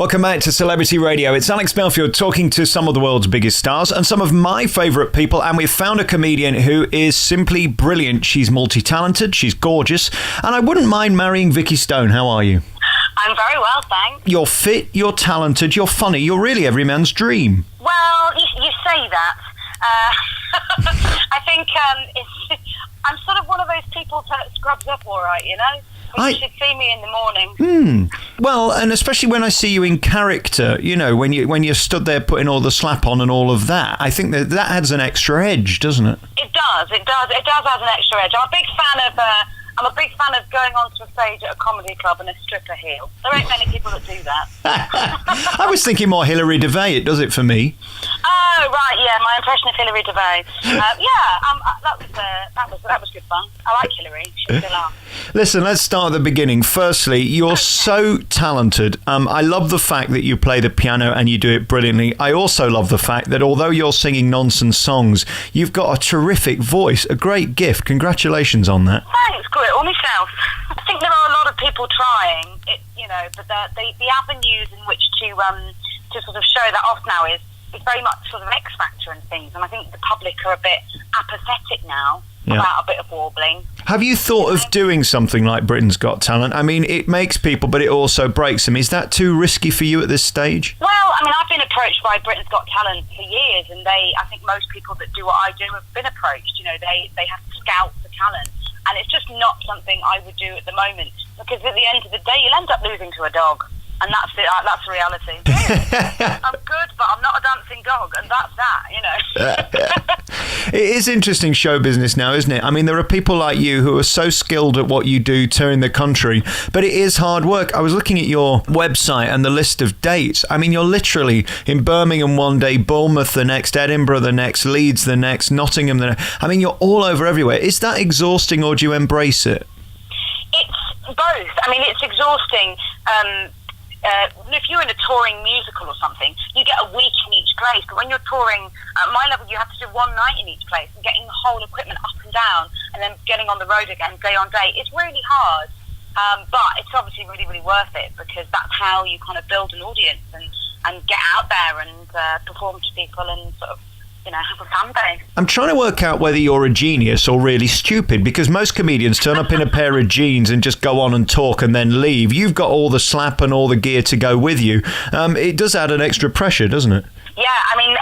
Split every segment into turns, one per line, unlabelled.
Welcome back to Celebrity Radio. It's Alex Belfield talking to some of the world's biggest stars and some of my favourite people, and we've found a comedian who is simply brilliant. She's multi-talented, she's gorgeous, and I wouldn't mind marrying Vikki Stone. How are you?
I'm very well, thanks.
You're fit, you're talented, you're funny, you're really every man's dream.
Well, you say that. I think I'm sort of one of those people that scrubs up all right, you know? You should see me in the morning.
Well, and especially when I see you in character, you know, when you're stood there putting all the slap on and all of that, I think that adds an extra edge, doesn't it? It does
add an extra edge. I'm a big fan of going onto a stage at a comedy club in a stripper heel. There ain't many people that do that.
I was thinking more Hilary Devey. It does it for me.
Oh, right, yeah, my impression of Hilary Devey. That was good fun. I like Hilary. She still are.
Listen, let's start at the beginning. Firstly, you're so talented. I love the fact that you play the piano and you do it brilliantly. I also love the fact that although you're singing nonsense songs, you've got a terrific voice, a great gift. Congratulations on that.
Thanks, quit all myself. I think there are a lot of people trying, but the avenues in which to sort of show that off now is very much sort of X Factor and things, and I think the public are a bit apathetic now about a bit of warbling.
Have you thought of doing something like Britain's Got Talent? I mean, it makes people, but it also breaks them. Is that too risky for you at this stage?
Well, I mean, I've been approached by Britain's Got Talent for years, and I think most people that do what I do have been approached. You know, they have to scout for talent, and it's just not something I would do at the moment, because at the end of the day, you'll end up losing to a dog. And that's it. That's the reality. I'm good, but I'm not a dancing dog, and that's that, you know.
It is interesting show business now, isn't it? I mean, there are people like you who are so skilled at what you do, touring the country, but it is hard work. I was looking at your website and the list of dates. I mean, you're literally in Birmingham one day, Bournemouth the next, Edinburgh the next, Leeds the next, Nottingham the next. I mean, you're all over everywhere. Is that exhausting, or do you embrace it?
It's both. I mean, it's exhausting. If you're in a touring musical or something, you get a week in each place. But when you're touring at my level, you have to do one night in each place, and getting the whole equipment up and down, and then getting on the road again day on day. It's really hard, but it's obviously really, really worth it, because that's how you kind of build an audience and get out there and perform to people and sort of, you know, have a fan base.
I'm trying to work out whether you're a genius or really stupid, because most comedians turn up in a pair of jeans and just go on and talk and then leave. You've got all the slap and all the gear to go with you. It does add an extra pressure, doesn't it?
Yeah, I mean,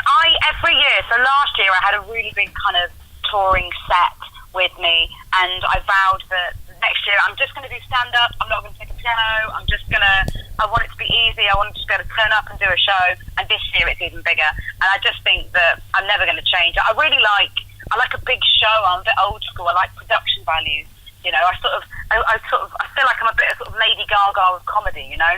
every year, so last year I had a really big kind of touring set with me, and I vowed that next year I'm just going to do stand-up. I'm not going to take a piano. I want it to be easy. I want to just be able to turn up and do a show. And this year it's even bigger. And I just think that I'm never going to change. I like a big show. I'm a bit old school. I like production values. You know, I feel like I'm a bit of sort of Lady Gaga of comedy, you know.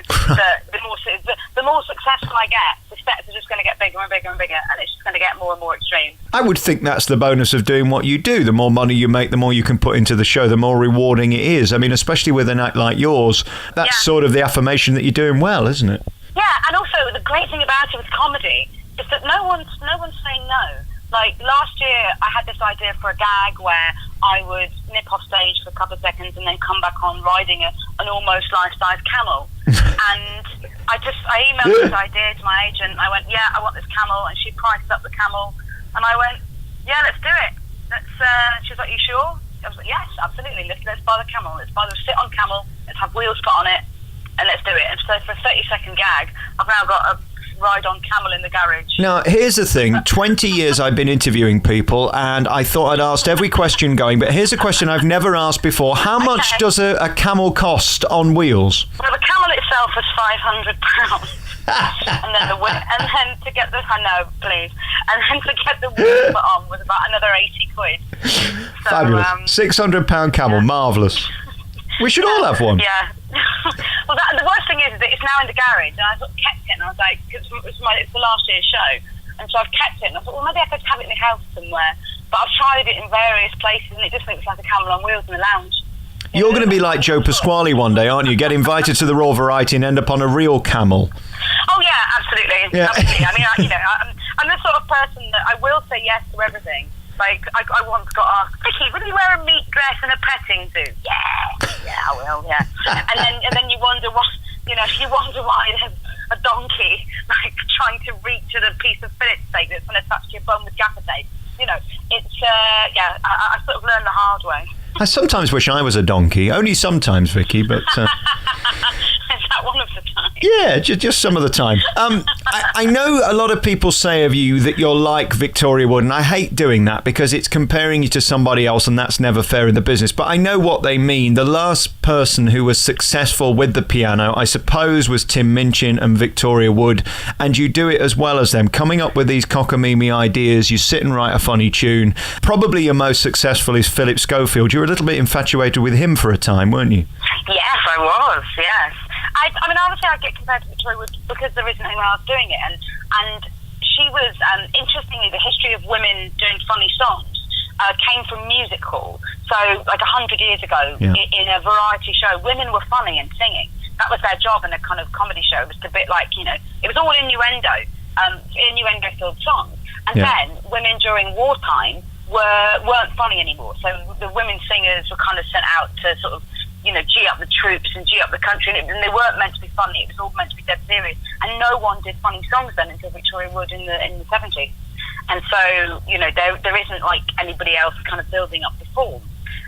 The more successful I get, the sets are just going to get bigger and bigger and bigger, and it's just going to get more and more extreme.
I would think that's the bonus of doing what you do. The more money you make, the more you can put into the show, the more rewarding it is. I mean, especially with an act like yours, that's sort of the affirmation that you're doing well, isn't it?
Yeah, and also the great thing about it with comedy is that no one's saying no. Like last year, I had this idea for a gag where I would nip off stage for a couple of seconds and then come back on riding an almost life-size camel. And I emailed this idea to my agent. I went, I want this camel, and she priced up the camel. And I went, let's do it. She was like, you sure? I was like, yes, absolutely. Let's buy the camel. Let's sit on camel. Let's have wheels put on it, and let's do it. And so for a 30-second gag, I've now got a ride on camel in the garage.
Now, here's the thing. 20 years I've been interviewing people, and I thought I'd asked every question going, but here's a question I've never asked before. How much does a camel cost on wheels?
Well, the camel itself is £500. and then to get the wheels put on was about another 80 quid. So,
fabulous. £600 camel, marvellous. We should all have one.
Yeah. Well, the worst thing is that it's now in the garage, and I sort of kept it, and I was like, it's the last year's show, and so I've kept it, and I thought, well, maybe I could have it in the house somewhere, but I've tried it in various places, and it just looks like a camel on wheels in the lounge.
You're going to be like Joe Pasquale one day, aren't you? Get invited to the Raw Variety and end up on a real camel.
Oh, yeah, absolutely. Yeah. Absolutely. I mean, I'm the sort of person that I will say yes to everything. Like, I once got asked, Vikki, will you wear a meat dress and a petting zoo? Yeah, I will, yeah. and then you wonder why there's a trying to reach at a piece of fillet steak that's going to touch your bum with gaffer tape. You know, it's, I sort of learned the hard way.
I sometimes wish I was a donkey. Only sometimes, Vikki, but...
Is that one of the times?
Yeah, just some of the time. I know a lot of people say of you that you're like Victoria Wood, and I hate doing that because it's comparing you to somebody else, and that's never fair in the business. But I know what they mean. The last person who was successful with the piano, I suppose, was Tim Minchin and Victoria Wood, and you do it as well as them. Coming up with these cockamamie ideas, you sit and write a funny tune. Probably your most successful is Philip Schofield. You were a little bit infatuated with him for a time, weren't you?
Yes, I was, yes. I mean, obviously I get compared to Victoria Wood because there isn't anyone else doing it, and she was, interestingly, the history of women doing funny songs came from music hall. So, like 100 years ago, in a variety show, women were funny and singing. That was their job in a kind of comedy show. It was a bit like, you know, it was all innuendo, innuendo-filled songs. And then women during wartime weren't funny anymore. So the women singers were kind of sent out to sort of, you know, G up the troops and G up the country, and they weren't meant to be funny. It was all meant to be dead serious, and no one did funny songs then until Victoria Wood in the 70s. And so, you know, there isn't like anybody else kind of building up the form.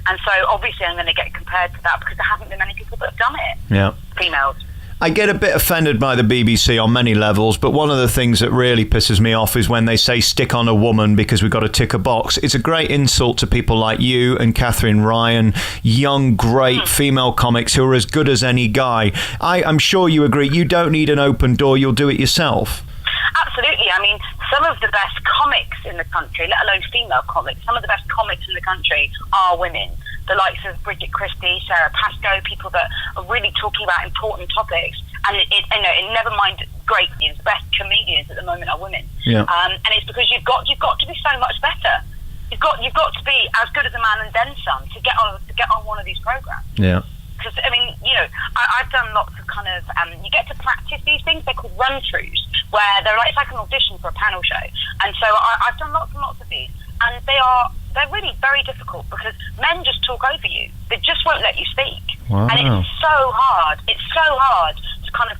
And so obviously I'm going to get compared to that because there haven't been many people that have done it. Yeah, females.
I get a bit offended by the BBC on many levels, but one of the things that really pisses me off is when they say stick on a woman because we've got to tick a box. It's a great insult to people like you and Catherine Ryan, young, great female comics who are as good as any guy. I'm sure you agree. You don't need an open door. You'll do it yourself.
Absolutely. I mean, some of the best comics in the country, let alone female comics, some of the best comics in the country are women. The likes of Bridget Christie, Sarah Pascoe, people that are really talking about important topics. And never mind great, the best comedians at the moment are women. Yeah. And it's because you've got to be so much better. You've got to be as good as a man and then some to get on one of these programs. Yeah. Because, I mean, you know, I've done lots of kind of, you get to practice these things, they're called run-throughs, where it's like an audition for a panel show. And so I've done lots and lots of these, and they're really very difficult because men just talk over you. They just won't let you speak. Wow. And it's so hard to kind of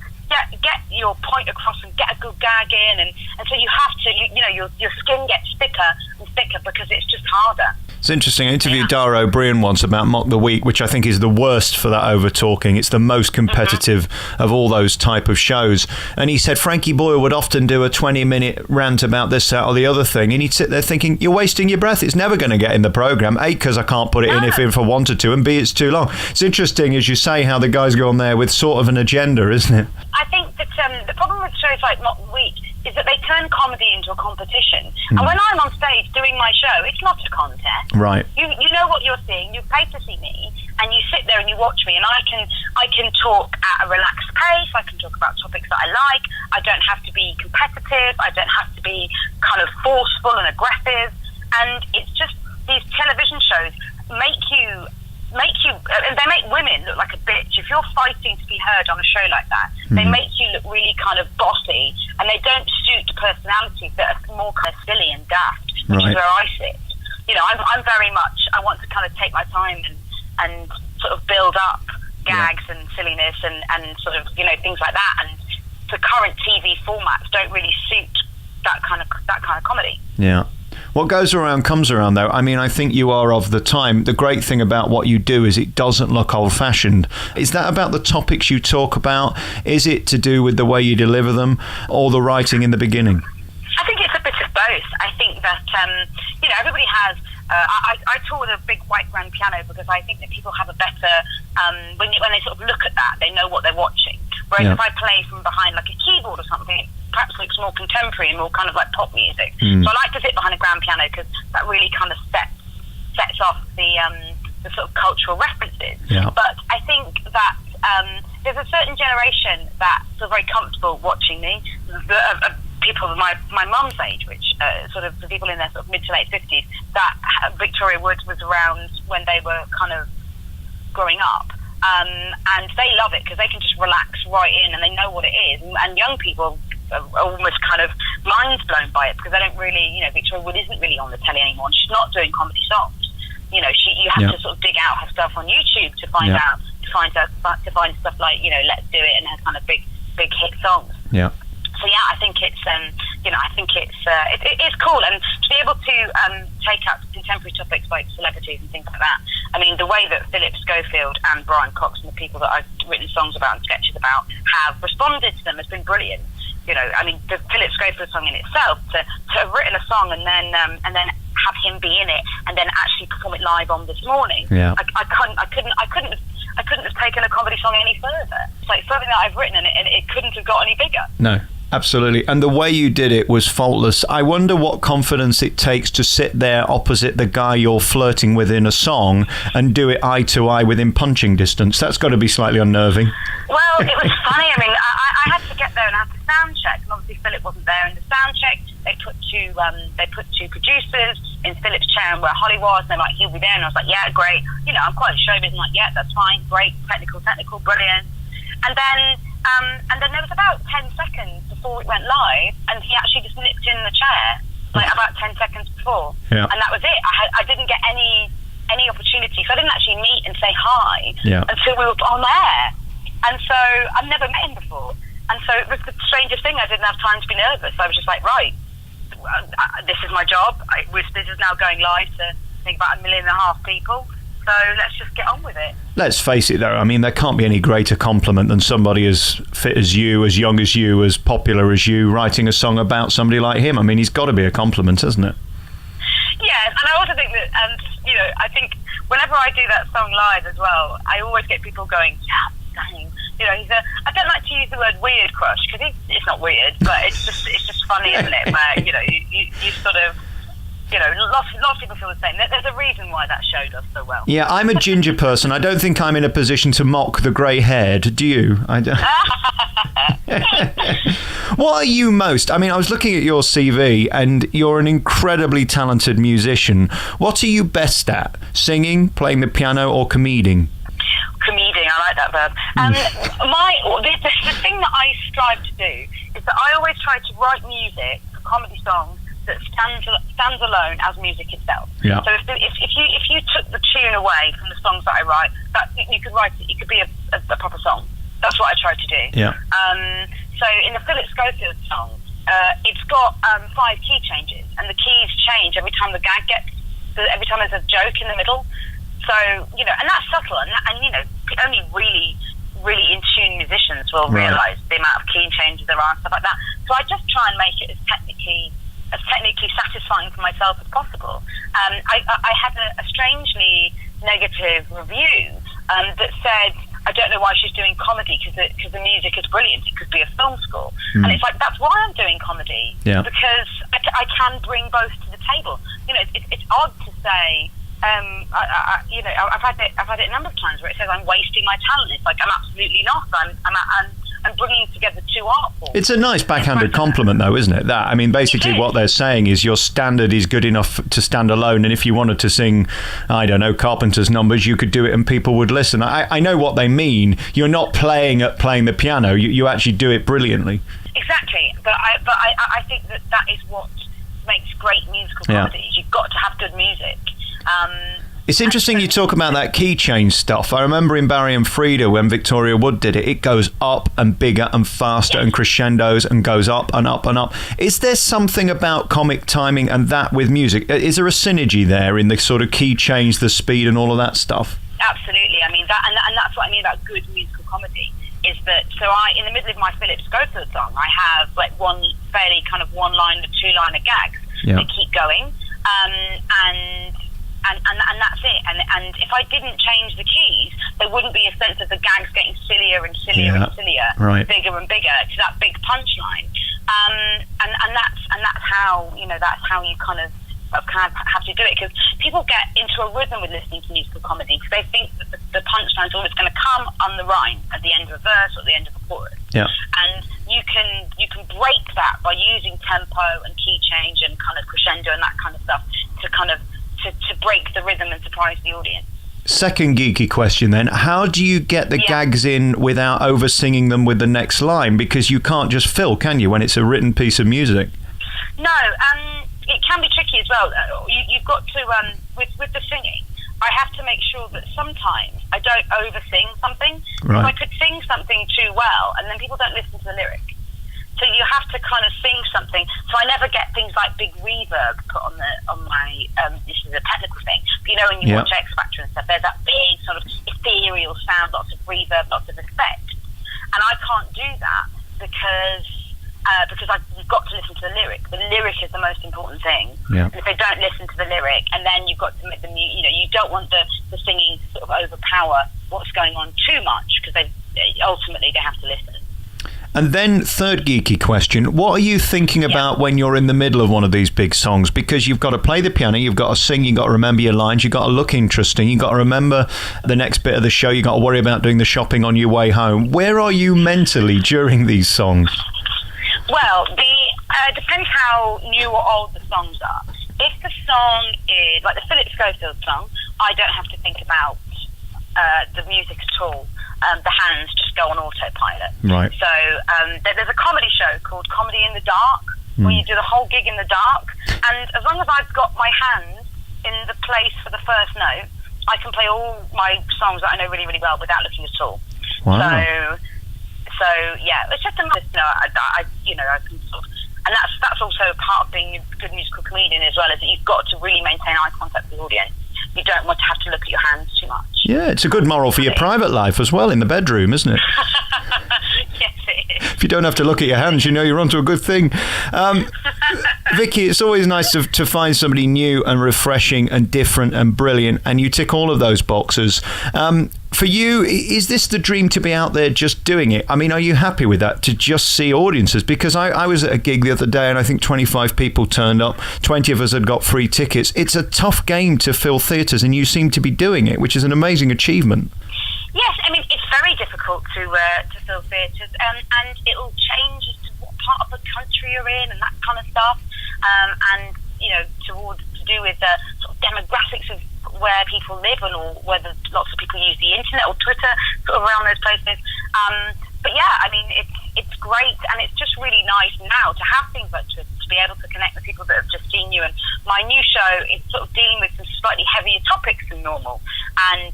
get your point across and get a good gag in, and so you have to, you know, your skin gets thicker and thicker because it's just harder.
It's interesting. I interviewed Dara O'Brien once about Mock the Week, which I think is the worst for that over-talking. It's the most competitive of all those type of shows. And he said Frankie Boyle would often do a 20-minute rant about this, that, or the other thing. And he'd sit there thinking, you're wasting your breath. It's never going to get in the programme. A, because I can't put it in if I wanted to, and B, it's too long. It's interesting, as you say, how the guys go on there with sort of an agenda, isn't it?
I think that the problem with shows like Mock the Week is that they turn comedy into a competition. And when I'm on stage doing my show, it's not a contest.
Right.
You know what you're seeing. You've paid to see me, and you sit there and you watch me, and I can talk at a relaxed pace. I can talk about topics that I like. I don't have to be competitive. I don't have to be kind of forceful and aggressive. And it's just these television shows make you they make women look like a bitch. If you're fighting to be heard on a show like that, they make you look really kind of bossy, and they don't suit personalities that are more kind of silly and daft, which is where I sit. You know, I'm very much, I want to kind of take my time and sort of build up gags and silliness and sort of, you know, things like that. And the current TV formats don't really suit that kind of comedy. Yeah.
What goes around comes around, though. I mean, I think you are of the time. The great thing about what you do is it doesn't look old-fashioned. Is that about the topics you talk about? Is it to do with the way you deliver them, or the writing in the beginning?
I think it's a bit of both. I think that, you know, everybody has... I tour with a big white grand piano because I think that people have a better... when they sort of look at that, they know what they're watching. Whereas if I play from behind like a keyboard or something, it perhaps looks more contemporary and more kind of like pop music. So I like to sit behind a grand piano because that really kind of sets off the sort of cultural references. Yeah. But I think that there's a certain generation that feel very comfortable watching me. People of my mum's age, which sort of the people in their sort of mid to late 50s, that Victoria Wood was around when they were kind of growing up. And they love it because they can just relax right in and they know what it is. And young people are almost kind of minds blown by it because they don't really, you know, Victoria Wood isn't really on the telly anymore. She's not doing comedy songs. You know, you have to sort of dig out her stuff on YouTube to find out, to find stuff like, you know, Let's Do It and her kind of big hit songs. Yeah. So yeah, I think it's it's cool, and to be able to take up contemporary topics like celebrities and things like that. I mean, the way that Philip Schofield and Brian Cox and the people that I've written songs about and sketches about have responded to them has been brilliant. You know, I mean, the Philip Schofield song in itself, to have written a song and then have him be in it and then actually perform it live on This Morning.
Yeah.
I couldn't have taken a comedy song any further. It's like something that I've written and it couldn't have got any bigger.
No. Absolutely. And the way you did it was faultless. I wonder what confidence it takes to sit there opposite the guy you're flirting with in a song and do it eye to eye within punching distance. That's got to be slightly unnerving.
Well, it was funny. I mean, I had to get there and have to sound check. And obviously Philip wasn't there in the sound check. They put two producers in Philip's chair and where Holly was. And they're like, he'll be there. And I was like, yeah, great. You know, I'm quite showbiz. I'm like, yeah, that's fine. Great. Technical, brilliant. And then there was about 10 seconds before it went live, and he actually just nipped in the chair, like about 10 seconds before. Yeah. And that was it. I didn't get any opportunity, so I didn't actually meet and say hi until we were on air. And so I've never met him before. And so it was the strangest thing. I didn't have time to be nervous. I was just like, right, this is my job. This is now going live to, I think, about 1.5 million people. So let's just get on with it.
Let's face it, though. I mean, there can't be any greater compliment than somebody as fit as you, as young as you, as popular as you, writing a song about somebody like him. I mean, he's got to be a compliment, hasn't it?
Yeah, and I also think that, I think whenever I do that song live as well, I always get people going, yeah, dang. You know, I don't like to use the word weird crush, because it's not weird, but it's just funny, isn't it? Where, you sort of... lots of people feel the same. There's a reason why that show does so well.
Yeah, I'm a ginger person. I don't think I'm in a position to mock the grey-haired. Do you? What are you most? I mean, I was looking at your CV, and you're an incredibly talented musician. What are you best at? Singing, playing the piano, or comeding?
Comeding, I like that verb. The thing that I strive to do is that I always try to write music for comedy songs that stands alone as music itself. Yeah. So if you took the tune away from the songs that I write, you could write it. It could be a proper song. That's what I try to do. Yeah. So in the Philip Schofield song, it's got 5 key changes, and the keys change every time every time there's a joke in the middle. So and that's subtle, and only really in tune musicians will realise the amount of key changes there are and stuff like that. So I just try and make it as technically satisfying for myself as possible. I had a strangely negative review that said, I don't know why she's doing comedy because the music is brilliant. It could be a film score. And it's like, that's why I'm doing comedy. Yeah. Because I can bring both to the table. It's odd to say, I've had it a number of times where it says I'm wasting my talent. It's like, I'm absolutely not. I'm bringing together 2 art forms. It's
a nice backhanded compliment, though, isn't it? That, I mean, basically what they're saying is your standard is good enough to stand alone, and if you wanted to sing, I don't know, Carpenter's numbers, you could do it and people would listen. I know what they mean. You're not playing the piano. You actually do it brilliantly.
Exactly. But I think that is what makes great musical comedy. You've got to have good music.
It's interesting you talk about that key change stuff. I remember in Barry and Frida when Victoria Wood did it, it goes up and bigger and faster and crescendos and goes up and up and up. Is there something about comic timing and that with music? Is there a synergy there in the sort of key change, the speed and all of that stuff?
Absolutely. I mean, and that's what I mean about good musical comedy, is that, in the middle of my Philip Schofield song, I have like one fairly kind of 1-liner, 2-liner gags that keep going. And that's it. And if I didn't change the keys, there wouldn't be a sense of the gags getting sillier and sillier and sillier, bigger and bigger to that big punchline. And that's how you kind of have to do it, because people get into a rhythm with listening to musical comedy because they think that the punchline's always going to come on the rhyme at the end of a verse or at the end of a chorus. Yeah. And you can break that by using tempo and key change and kind of crescendo and that kind of stuff to kind of to break the rhythm and surprise the audience.
Second geeky question then, how do you get the gags in without over singing them with the next line? Because you can't just fill, can you, when it's a written piece of music?
No, it can be tricky as well. You've got to, with the singing, I have to make sure that sometimes I don't over-sing something. Right. I could sing something too well, and then people don't listen to the lyric. So you have to kind of sing something. So I never get things like big reverb put on my. This is a technical thing. But you know, when you watch X Factor and stuff, there's that big sort of ethereal sound, lots of reverb, lots of effect, and I can't do that because you've got to listen to the lyric. The lyric is the most important thing.
Yeah.
And if they don't listen to the lyric, and then you've got to make them, you don't want the singing to sort of overpower what's going on too much, because ultimately they have to listen.
And then, third geeky question, what are you thinking about when you're in the middle of one of these big songs? Because you've got to play the piano, you've got to sing, you've got to remember your lines, you've got to look interesting, you've got to remember the next bit of the show, you've got to worry about doing the shopping on your way home. Where are you mentally during these songs?
Well, depends how new or old the songs are. If the song is, like the Philip Schofield song, I don't have to think about the music at all. The hands just go on autopilot.
Right.
So there's a comedy show called Comedy in the Dark, where you do the whole gig in the dark. And as long as I've got my hands in the place for the first note, I can play all my songs that I know really, really well without looking at all.
Wow.
So yeah, it's just I can sort of, and that's also part of being a good musical comedian as well, is that you've got to really maintain eye contact with the audience. You don't want to have to look at your hands too much. Yeah,
it's a good moral for your private life as well, in the bedroom, isn't it?
Yes, it is.
If you don't have to look at your hands, you know you're onto a good thing. Vikki, it's always nice to find somebody new and refreshing and different and brilliant, and you tick all of those boxes. For you, is this the dream, to be out there just doing it? I mean, are you happy with that, to just see audiences? Because I was at a gig the other day and I think 25 people turned up, 20 of us had got free tickets. It's a tough game to fill theatres, and you seem to be doing it, which is an amazing achievement.
Yes, I mean, it's very difficult to fill theatres, and it'll change as to what part of the country you're in and that kind of stuff, and, to do with the sort of demographics of where people live, and or whether lots of people use the internet or Twitter sort of around those places. But yeah, I mean, it's great, and it's just really nice now to have things like Twitter, to be able to connect with people that have just seen you. And my new show is sort of dealing with some slightly heavier topics than normal, and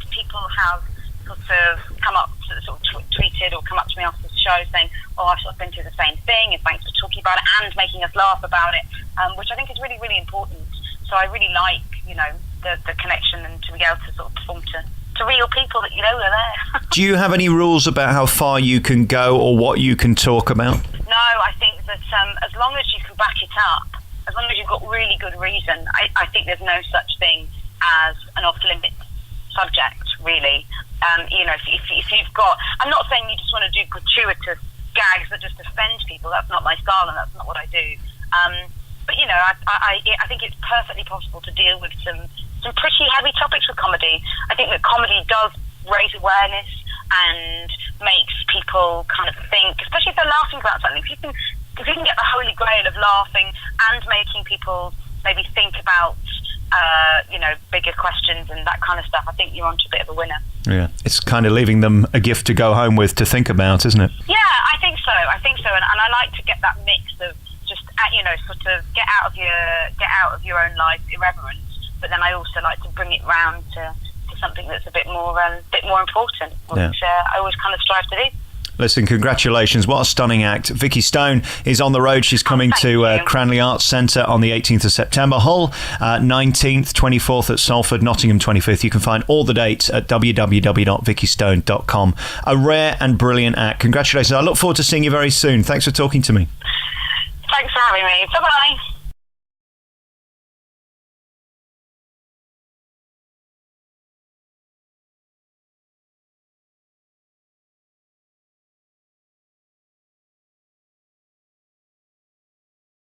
people have sort of come up, sort of tweeted or come up to me after the show saying, "Oh, I've sort of been through the same thing, and thanks for talking about it and making us laugh about it," which I think is really, really important. So I really like, the connection, and to be able to sort of perform to real people that are there.
Do you have any rules about how far you can go or what you can talk about?
No, I think that as long as you can back it up, as long as you've got really good reason, I think there's no such thing as an off-limits subject, really. If you've got... I'm not saying you just want to do gratuitous gags that just offend people. That's not my style, and that's not what I do. But I think it's perfectly possible to deal with some pretty heavy topics with comedy. I think that comedy does raise awareness and makes people kind of think, especially if they're laughing about something. If you can get the holy grail of laughing and making people maybe think about bigger questions and that kind of stuff, I think you're onto a bit of a winner.
Yeah, it's kind of leaving them a gift to go home with, to think about, isn't it?
Yeah, I think so, and I like to get that mix of just sort of get out of your own life irreverence, but then I also like to bring it round to something that's a bit more important, which I always kind of strive to do.
Listen, congratulations. What a stunning act. Vikki Stone is on the road. She's coming to Cranley Arts Centre on the 18th of September. Hull, 19th, 24th at Salford, Nottingham 25th. You can find all the dates at www.vikkistone.com. A rare and brilliant act. Congratulations. I look forward to seeing you very soon. Thanks for talking to me.
Thanks for having me. Bye-bye.